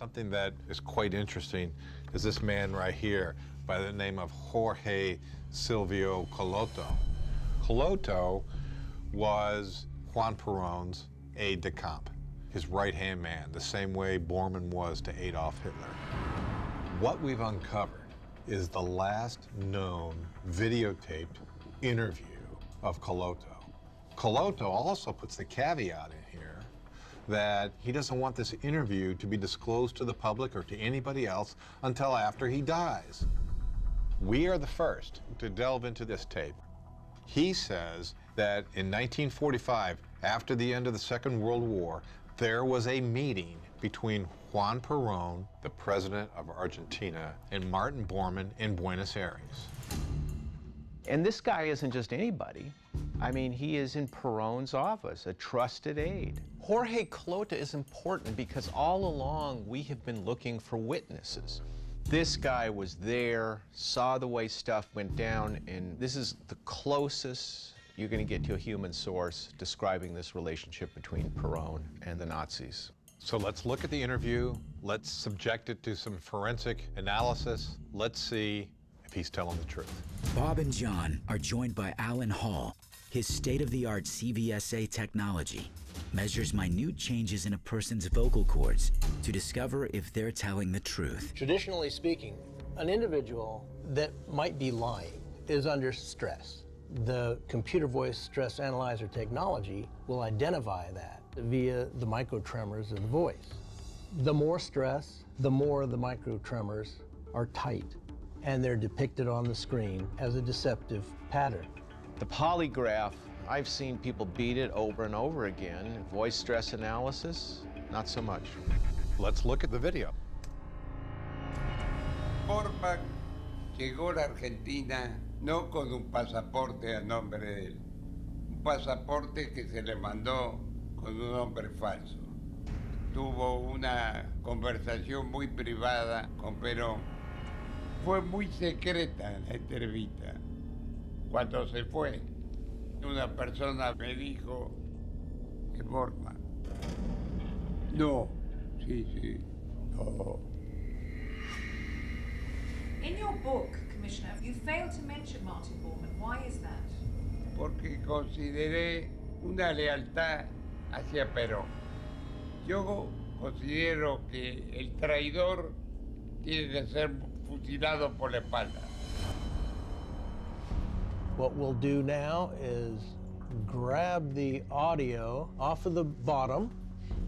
Something that is quite interesting is this man right here by the name of Jorge Silvio Colotto. Colotto was Juan Peron's aide-de-camp, his right-hand man, the same way Bormann was to Adolf Hitler. What we've uncovered is the last known videotaped interview of Colotto. Colotto also puts the caveat in here that he doesn't want this interview to be disclosed to the public or to anybody else until after he dies. We are the first to delve into this tape. He says that in 1945, after the end of the Second World War, there was a meeting between Juan Peron, the president of Argentina, and Martin Bormann in Buenos Aires. And this guy isn't just anybody. I mean, he is in Peron's office, a trusted aide. Jorge Colotto is important because all along we have been looking for witnesses. This guy was there, saw the way stuff went down, and this is the closest you're going to get to a human source describing this relationship between Peron and the Nazis. So let's look at the interview. Let's subject it to some forensic analysis. Let's see if he's telling the truth. Bob and John are joined by Alan Hall. His state-of-the-art CVSA technology measures minute changes in a person's vocal cords to discover if they're telling the truth. Traditionally speaking, an individual that might be lying is under stress. The computer voice stress analyzer technology will identify that via the microtremors of the voice. The more stress, the more the microtremors are tight, and they're depicted on the screen as a deceptive pattern. The polygraph, I've seen people beat it over and over again. Voice stress analysis, not so much. Let's look at the video. Bormann llegó a la Argentina no con un pasaporte a nombre de él, un pasaporte que se le mandó con un nombre falso. Tuvo una conversación muy privada con Perón. Fue muy secreta la entrevista. Cuando se fue, una persona me dijo que Bormann. No, sí, no. In your book, Commissioner, you failed to mention Martin Bormann. Why is that? Porque consideré una lealtad hacia Perón. Yo considero que el traidor tiene que ser fusilado por la espalda. What we'll do now is grab the audio off of the bottom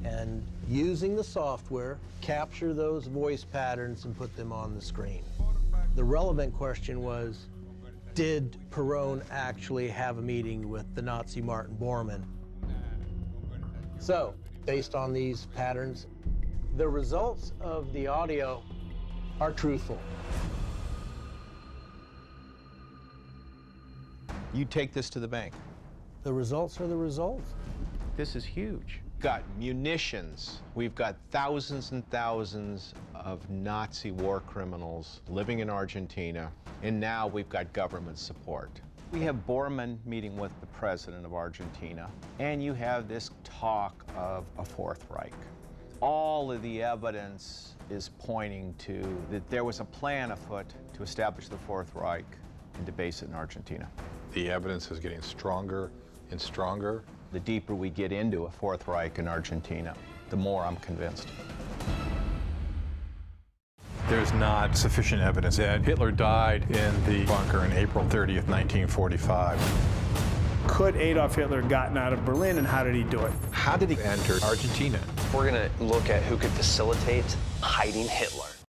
and, using the software, capture those voice patterns and put them on the screen. The relevant question was, did Peron actually have a meeting with the Nazi Martin Bormann? So, based on these patterns, the results of the audio are truthful. You take this to the bank. The results are the results. This is huge. We've got munitions. We've got thousands and thousands of Nazi war criminals living in Argentina, and now we've got government support. We have Bormann meeting with the president of Argentina, and you have this talk of a Fourth Reich. All of the evidence is pointing to that there was a plan afoot to establish the Fourth Reich and to base it in Argentina. The evidence is getting stronger and stronger. The deeper we get into a Fourth Reich in Argentina, the more I'm convinced. There's not sufficient evidence that Hitler died in the bunker in April 30th, 1945. Could Adolf Hitler have gotten out of Berlin, and how did he do it? How did he enter Argentina? We're going to look at who could facilitate hiding Hitler.